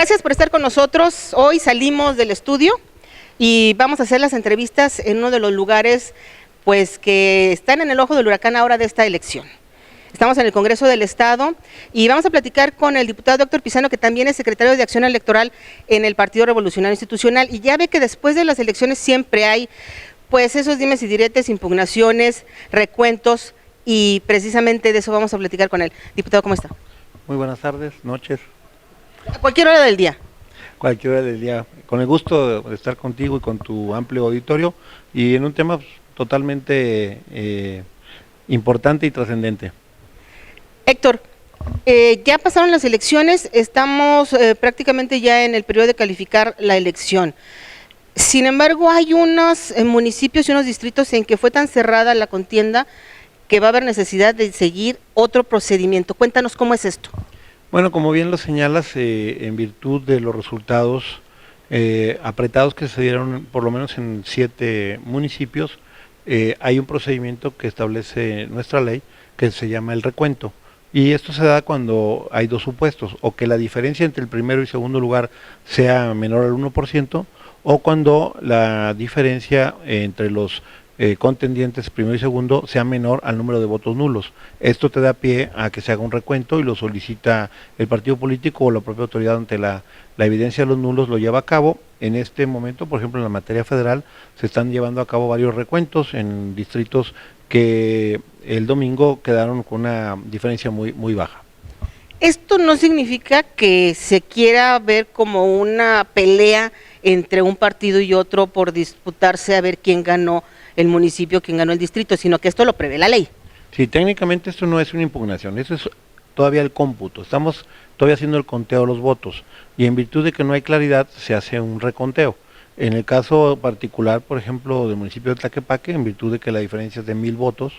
Gracias por estar con nosotros. Hoy salimos del estudio y vamos a hacer las entrevistas en uno de los lugares pues que están en el ojo del huracán ahora de esta elección. Estamos en el Congreso del Estado y vamos a platicar con el diputado Héctor Pizano, que también es secretario de Acción Electoral en el Partido Revolucionario Institucional, y ya ve que después de las elecciones siempre hay pues esos dimes y diretes, impugnaciones, recuentos, y precisamente de eso vamos a platicar con él. Diputado, ¿cómo está? Muy buenas tardes, noches. A cualquier hora del día. Cualquier hora del día. Con el gusto de estar contigo y con tu amplio auditorio y en un tema totalmente importante y trascendente. Héctor, ya pasaron las elecciones, estamos prácticamente ya en el periodo de calificar la elección. Sin embargo, hay unos municipios y unos distritos en que fue tan cerrada la contienda que va a haber necesidad de seguir otro procedimiento. Cuéntanos cómo es esto. Bueno, como bien lo señalas, en virtud de los resultados apretados que se dieron por lo menos en 7 municipios, hay un procedimiento que establece nuestra ley que se llama el recuento. Y esto se da cuando hay 2 supuestos, o que la diferencia entre el primero y segundo lugar sea menor al 1%, o cuando la diferencia entre los contendientes primero y segundo sea menor al número de votos nulos. Esto te da pie a que se haga un recuento y lo solicita el partido político o la propia autoridad ante la evidencia de los nulos lo lleva a cabo. En este momento, por ejemplo, en la materia federal, se están llevando a cabo varios recuentos en distritos que el domingo quedaron con una diferencia muy baja. Esto no significa que se quiera ver como una pelea entre un partido y otro por disputarse a ver quién ganó el municipio, quién ganó el distrito, sino que esto lo prevé la ley. Sí, técnicamente esto no es una impugnación, eso es todavía el cómputo, estamos todavía haciendo el conteo de los votos y en virtud de que no hay claridad se hace un reconteo. En el caso particular, por ejemplo, del municipio de Tlaquepaque, en virtud de que la diferencia es de 1000 votos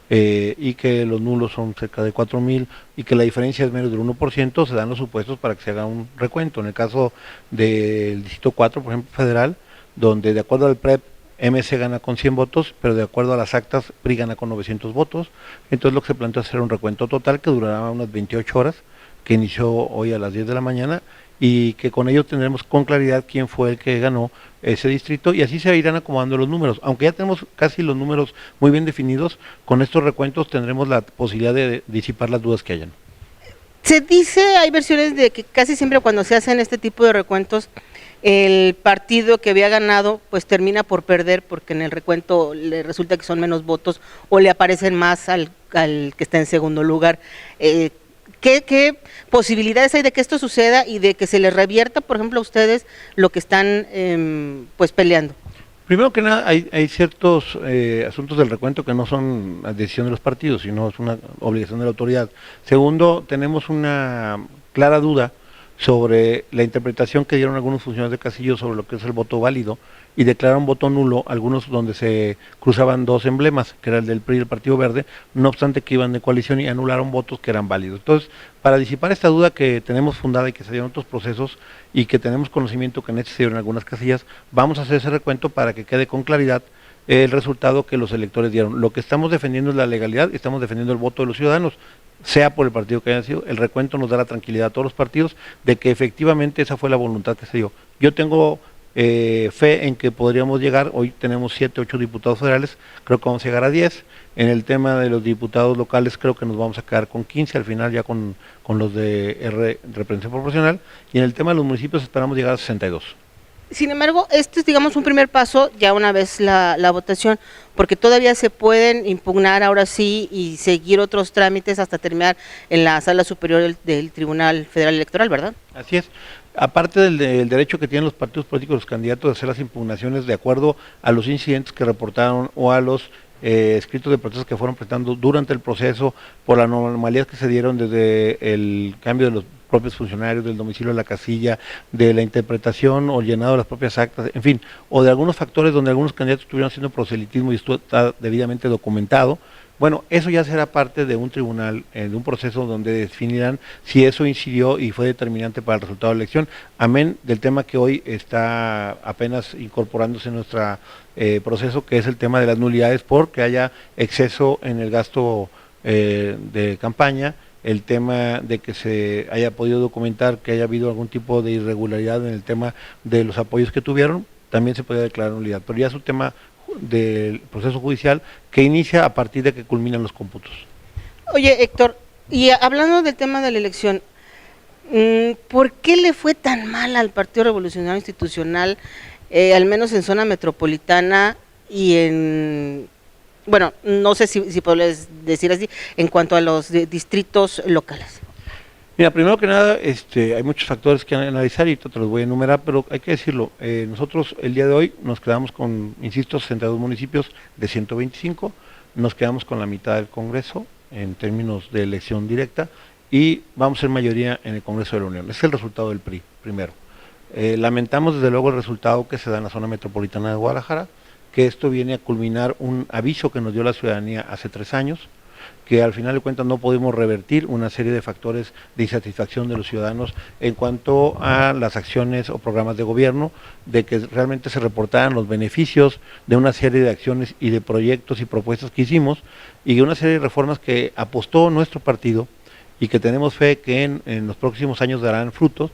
y que los nulos son cerca de 4000 y que la diferencia es menos del 1%, se dan los supuestos para que se haga un recuento. En el caso del distrito 4, por ejemplo, federal, donde de acuerdo al PREP, MC gana con 100 votos, pero de acuerdo a las actas, PRI gana con 900 votos. Entonces lo que se plantea es hacer un recuento total que durará unas 28 horas, que inició hoy a las 10 de la mañana, y que con ello tendremos con claridad quién fue el que ganó ese distrito, y así se irán acomodando los números. Aunque ya tenemos casi los números muy bien definidos, con estos recuentos tendremos la posibilidad de disipar las dudas que hayan. Se dice, hay versiones de que casi siempre cuando se hacen este tipo de recuentos, el partido que había ganado pues termina por perder porque en el recuento le resulta que son menos votos o le aparecen más al que está en segundo lugar. ¿Qué posibilidades hay de que esto suceda y de que se les revierta, por ejemplo, a ustedes lo que están pues peleando? Primero que nada, hay ciertos asuntos del recuento que no son decisión de los partidos, sino es una obligación de la autoridad. Segundo, tenemos una clara duda sobre la interpretación que dieron algunos funcionarios de Casillo sobre lo que es el voto válido y declararon voto nulo, algunos donde se cruzaban 2 emblemas, que era el del PRI y el Partido Verde, no obstante que iban de coalición y anularon votos que eran válidos. Entonces, para disipar esta duda que tenemos fundada y que se dieron otros procesos y que tenemos conocimiento que en este se dieron algunas casillas, vamos a hacer ese recuento para que quede con claridad el resultado que los electores dieron. Lo que estamos defendiendo es la legalidad, estamos defendiendo el voto de los ciudadanos, sea por el partido que haya sido. El recuento nos da la tranquilidad a todos los partidos de que efectivamente esa fue la voluntad que se dio. Yo tengo fe en que podríamos llegar, hoy tenemos 7, 8 diputados federales, creo que vamos a llegar a 10, en el tema de los diputados locales creo que nos vamos a quedar con 15, al final ya con los de representación proporcional, y en el tema de los municipios esperamos llegar a 62. Sin embargo, este es, digamos, un primer paso, ya una vez la votación, porque todavía se pueden impugnar ahora sí y seguir otros trámites hasta terminar en la Sala Superior del Tribunal Federal Electoral, ¿verdad? Así es. Aparte del derecho que tienen los partidos políticos, los candidatos, de hacer las impugnaciones de acuerdo a los incidentes que reportaron o a los escritos de protestas que fueron presentando durante el proceso por las anomalías que se dieron desde el cambio de los propios funcionarios, del domicilio de la casilla, de la interpretación o llenado de las propias actas, en fin, o de algunos factores donde algunos candidatos estuvieron haciendo proselitismo y esto está debidamente documentado. Bueno, eso ya será parte de un tribunal, de un proceso donde definirán si eso incidió y fue determinante para el resultado de la elección, amén del tema que hoy está apenas incorporándose en nuestro proceso, que es el tema de las nulidades porque haya exceso en el gasto de campaña el tema de que se haya podido documentar que haya habido algún tipo de irregularidad en el tema de los apoyos que tuvieron, también se podría declarar nulidad, pero ya es un tema del proceso judicial que inicia a partir de que culminan los cómputos. Oye, Héctor, y hablando del tema de la elección, ¿por qué le fue tan mal al Partido Revolucionario Institucional, al menos en zona metropolitana y en, bueno, no sé si puedes decir así, en cuanto a los distritos locales? Mira, primero que nada, hay muchos factores que analizar y te los voy a enumerar, pero hay que decirlo, nosotros el día de hoy nos quedamos con, insisto, 62 municipios de 125, nos quedamos con la mitad del Congreso en términos de elección directa y vamos a ser mayoría en el Congreso de la Unión. Ese es el resultado del PRI, primero. Lamentamos desde luego el resultado que se da en la zona metropolitana de Guadalajara, que esto viene a culminar un aviso que nos dio la ciudadanía hace 3 años, que al final de cuentas no podemos revertir una serie de factores de insatisfacción de los ciudadanos en cuanto a las acciones o programas de gobierno, de que realmente se reportaran los beneficios de una serie de acciones y de proyectos y propuestas que hicimos y de una serie de reformas que apostó nuestro partido y que tenemos fe que en los próximos años darán frutos,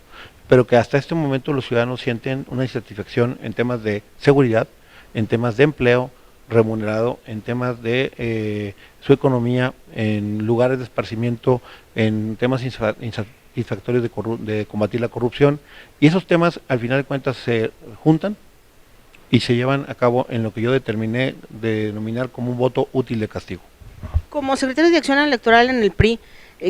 pero que hasta este momento los ciudadanos sienten una insatisfacción en temas de seguridad, en temas de empleo remunerado, en temas de su economía, en lugares de esparcimiento, en temas insatisfactorios de combatir la corrupción, y esos temas al final de cuentas se juntan y se llevan a cabo en lo que yo determiné de denominar como un voto útil de castigo. Como secretario de Acción Electoral en el PRI,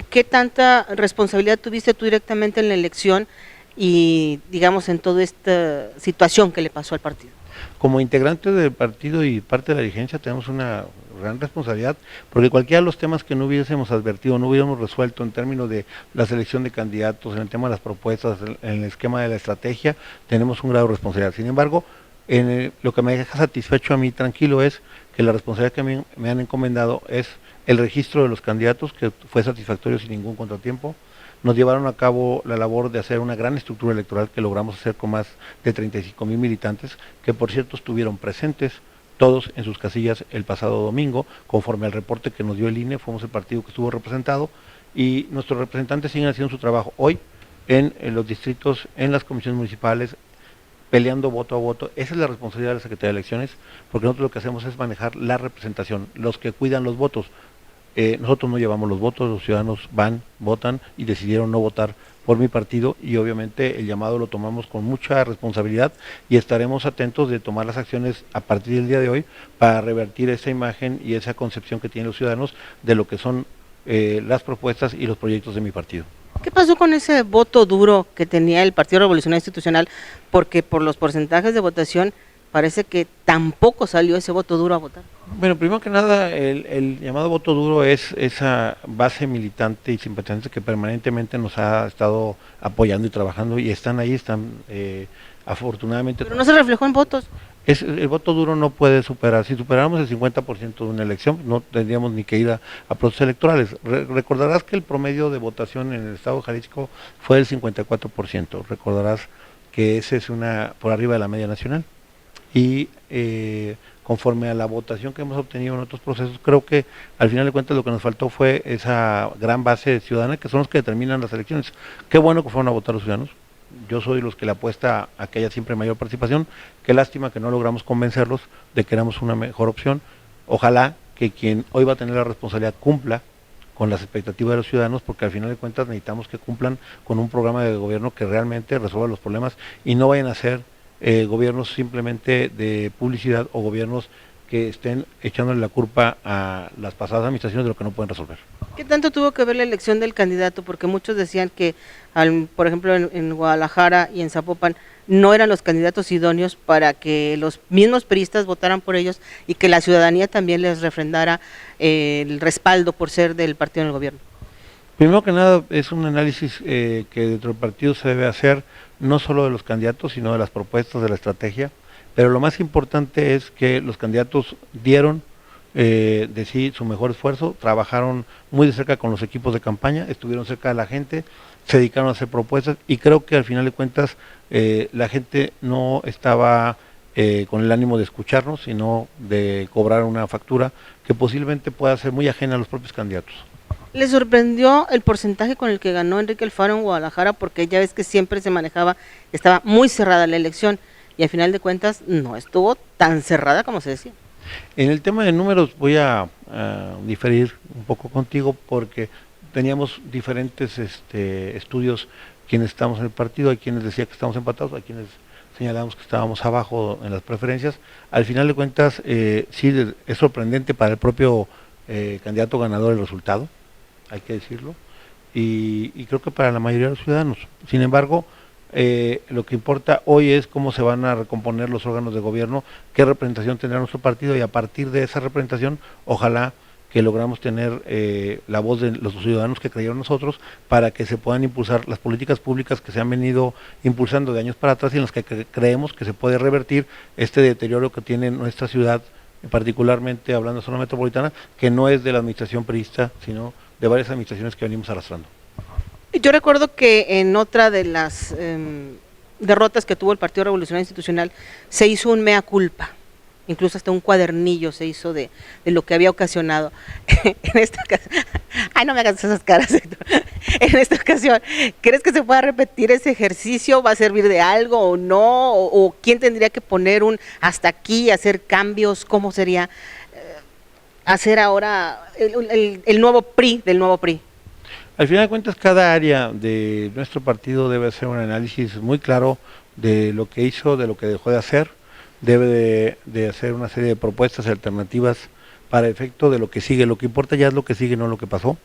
¿qué tanta responsabilidad tuviste tú directamente en la elección y, digamos, en toda esta situación que le pasó al partido? Como integrante del partido y parte de la dirigencia tenemos una gran responsabilidad, porque cualquiera de los temas que no hubiésemos advertido, no hubiéramos resuelto en términos de la selección de candidatos, en el tema de las propuestas, en el esquema de la estrategia, tenemos un grado de responsabilidad. Sin embargo, lo que me deja satisfecho a mí, tranquilo, es que la responsabilidad que me han encomendado es el registro de los candidatos, que fue satisfactorio sin ningún contratiempo. Nos llevaron a cabo la labor de hacer una gran estructura electoral que logramos hacer con más de 35,000 militantes, que por cierto estuvieron presentes todos en sus casillas el pasado domingo, conforme al reporte que nos dio el INE, fuimos el partido que estuvo representado, y nuestros representantes siguen haciendo su trabajo hoy en los distritos, en las comisiones municipales, peleando voto a voto. Esa es la responsabilidad de la Secretaría de Elecciones, porque nosotros lo que hacemos es manejar la representación, los que cuidan los votos. Nosotros no llevamos los votos, los ciudadanos van, votan y decidieron no votar por mi partido y obviamente el llamado lo tomamos con mucha responsabilidad y estaremos atentos de tomar las acciones a partir del día de hoy para revertir esa imagen y esa concepción que tienen los ciudadanos de lo que son las propuestas y los proyectos de mi partido. ¿Qué pasó con ese voto duro que tenía el Partido Revolucionario Institucional? Porque por los porcentajes de votación parece que tampoco salió ese voto duro a votar. Bueno, primero que nada, el llamado voto duro es esa base militante y simpatizante que permanentemente nos ha estado apoyando y trabajando y están ahí, están afortunadamente. Pero no se reflejó en votos. El voto duro no puede superar, si superáramos el 50% de una elección, no tendríamos ni que ir a procesos electorales. Recordarás que el promedio de votación en el estado de Jalisco fue del 54%, recordarás que ese es por arriba de la media nacional. Y conforme a la votación que hemos obtenido en otros procesos, creo que al final de cuentas lo que nos faltó fue esa gran base ciudadana que son los que determinan las elecciones. Qué bueno que fueron a votar los ciudadanos. Yo soy los que le apuesta a que haya siempre mayor participación. Qué lástima que no logramos convencerlos de que éramos una mejor opción. Ojalá que quien hoy va a tener la responsabilidad cumpla con las expectativas de los ciudadanos, porque al final de cuentas necesitamos que cumplan con un programa de gobierno que realmente resuelva los problemas y no vayan a ser gobiernos simplemente de publicidad o gobiernos que estén echándole la culpa a las pasadas administraciones de lo que no pueden resolver. ¿Qué tanto tuvo que ver la elección del candidato? Porque muchos decían que, por ejemplo, en Guadalajara y en Zapopan, no eran los candidatos idóneos para que los mismos priistas votaran por ellos y que la ciudadanía también les refrendara el respaldo por ser del partido en el gobierno. Primero que nada, es un análisis que dentro del partido se debe hacer, no solo de los candidatos, sino de las propuestas, de la estrategia, pero lo más importante es que los candidatos dieron de sí su mejor esfuerzo, trabajaron muy de cerca con los equipos de campaña, estuvieron cerca de la gente, se dedicaron a hacer propuestas y creo que al final de cuentas la gente no estaba con el ánimo de escucharnos, sino de cobrar una factura que posiblemente pueda ser muy ajena a los propios candidatos. ¿Le sorprendió el porcentaje con el que ganó Enrique Alfaro en Guadalajara? Porque ya ves que siempre se manejaba, estaba muy cerrada la elección y al final de cuentas no estuvo tan cerrada como se decía. En el tema de números voy a diferir un poco contigo porque teníamos diferentes estudios quienes estamos en el partido, hay quienes decían que estamos empatados, hay quienes señalamos que estábamos abajo en las preferencias. Al final de cuentas, sí es sorprendente para el propio candidato ganador el resultado, hay que decirlo, y creo que para la mayoría de los ciudadanos. Sin embargo, lo que importa hoy es cómo se van a recomponer los órganos de gobierno, qué representación tendrá nuestro partido, y a partir de esa representación, ojalá que logramos tener la voz de los ciudadanos que creyeron en nosotros para que se puedan impulsar las políticas públicas que se han venido impulsando de años para atrás y en las que creemos que se puede revertir este deterioro que tiene nuestra ciudad, particularmente hablando de zona metropolitana, que no es de la administración priista, sino de varias administraciones que venimos arrastrando. Yo recuerdo que en otra de las derrotas que tuvo el Partido Revolucionario Institucional se hizo un mea culpa, incluso hasta un cuadernillo se hizo de lo que había ocasionado. En esta ocasión, ay, no me hagas esas caras, Héctor. En esta ocasión, ¿crees que se pueda repetir ese ejercicio? ¿Va a servir de algo o no? ¿O quién tendría que poner un hasta aquí, hacer cambios? ¿Cómo sería hacer ahora el nuevo PRI del nuevo PRI? Al final de cuentas, cada área de nuestro partido debe hacer un análisis muy claro de lo que hizo, de lo que dejó de hacer, debe de hacer una serie de propuestas alternativas para efecto de lo que sigue. Lo que importa ya es lo que sigue, no lo que pasó.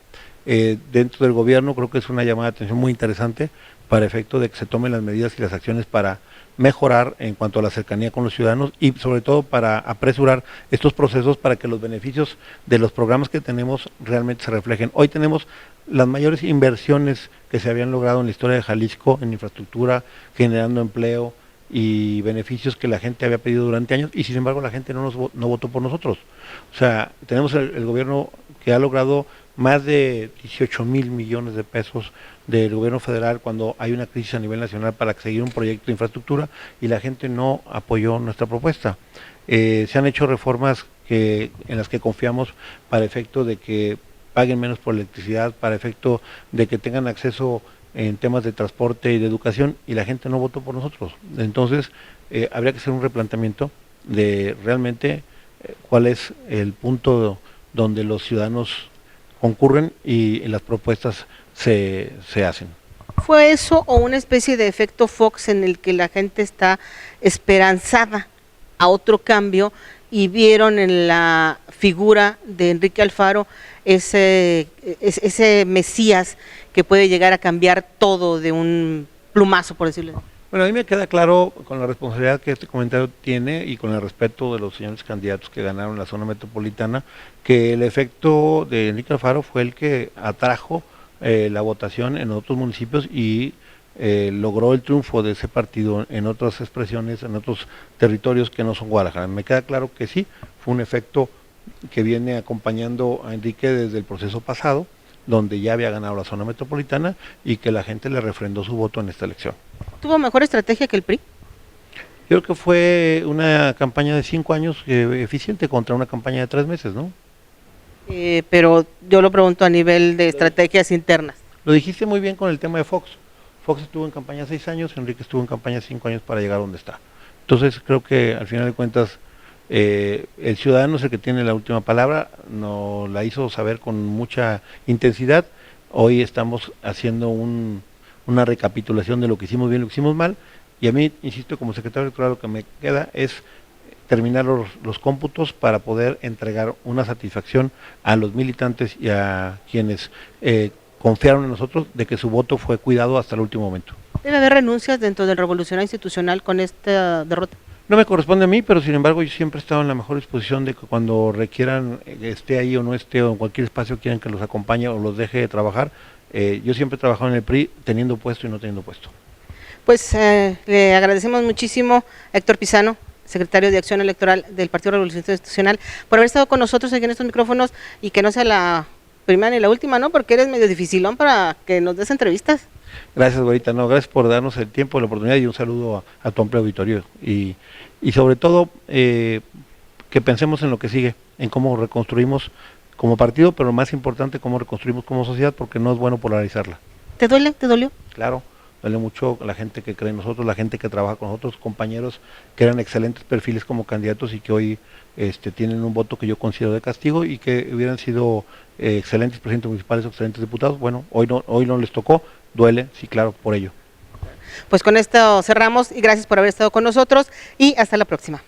Dentro del gobierno creo que es una llamada de atención muy interesante para efecto de que se tomen las medidas y las acciones para mejorar en cuanto a la cercanía con los ciudadanos y sobre todo para apresurar estos procesos para que los beneficios de los programas que tenemos realmente se reflejen. Hoy tenemos las mayores inversiones que se habían logrado en la historia de Jalisco en infraestructura, generando empleo y beneficios que la gente había pedido durante años y sin embargo la gente no votó por nosotros. O sea, tenemos el gobierno que ha logrado más de 18,000 millones de pesos del gobierno federal cuando hay una crisis a nivel nacional para seguir un proyecto de infraestructura y la gente no apoyó nuestra propuesta. Se han hecho reformas en las que confiamos para efecto de que paguen menos por electricidad, para efecto de que tengan acceso en temas de transporte y de educación y la gente no votó por nosotros. Entonces, habría que hacer un replanteamiento de realmente cuál es el punto donde los ciudadanos concurren y las propuestas se hacen. ¿Fue eso o una especie de efecto Fox en el que la gente está esperanzada a otro cambio y vieron en la figura de Enrique Alfaro ese Mesías que puede llegar a cambiar todo de un plumazo, por decirlo? Bueno, a mí me queda claro con la responsabilidad que este comentario tiene y con el respeto de los señores candidatos que ganaron la zona metropolitana, que el efecto de Enrique Alfaro fue el que atrajo la votación en otros municipios y logró el triunfo de ese partido en otras expresiones, en otros territorios que no son Guadalajara. Me queda claro que sí, fue un efecto que viene acompañando a Enrique desde el proceso pasado, donde ya había ganado la zona metropolitana y que la gente le refrendó su voto en esta elección. ¿Tuvo mejor estrategia que el PRI? Yo creo que fue una campaña de 5 años eficiente contra una campaña de 3 meses, ¿no? Pero yo lo pregunto a nivel de estrategias internas. Lo dijiste muy bien con el tema de Fox. Fox estuvo en campaña 6 años, Enrique estuvo en campaña 5 años para llegar a donde está. Entonces creo que al final de cuentas el ciudadano es el que tiene la última palabra, nos la hizo saber con mucha intensidad. Hoy estamos haciendo una recapitulación de lo que hicimos bien, lo que hicimos mal, y a mí, insisto, como secretario electoral lo que me queda es terminar los cómputos para poder entregar una satisfacción a los militantes y a quienes confiaron en nosotros de que su voto fue cuidado hasta el último momento. ¿Debe haber renuncias dentro del revolucionario institucional con esta derrota? No me corresponde a mí, pero sin embargo yo siempre he estado en la mejor disposición de que cuando requieran, esté ahí o no esté, o en cualquier espacio quieran que los acompañe o los deje de trabajar, yo siempre he trabajado en el PRI teniendo puesto y no teniendo puesto. Pues le agradecemos muchísimo a Héctor Pizano, secretario de Acción Electoral del Partido Revolucionario Institucional, por haber estado con nosotros aquí en estos micrófonos y que no sea la primera ni la última, ¿no? Porque eres medio dificilón para que nos des entrevistas. Gracias, güerita, no, gracias por darnos el tiempo, la oportunidad y un saludo a tu amplio auditorio. Y sobre todo, que pensemos en lo que sigue, en cómo reconstruimos como partido, pero lo más importante, cómo reconstruimos como sociedad, porque no es bueno polarizarla. ¿Te duele? ¿Te dolió? Claro, duele mucho la gente que cree en nosotros, la gente que trabaja con nosotros, compañeros que eran excelentes perfiles como candidatos y que hoy tienen un voto que yo considero de castigo y que hubieran sido excelentes presidentes municipales o excelentes diputados. Bueno, hoy no les tocó, duele, sí, claro, por ello. Pues con esto cerramos y gracias por haber estado con nosotros y hasta la próxima.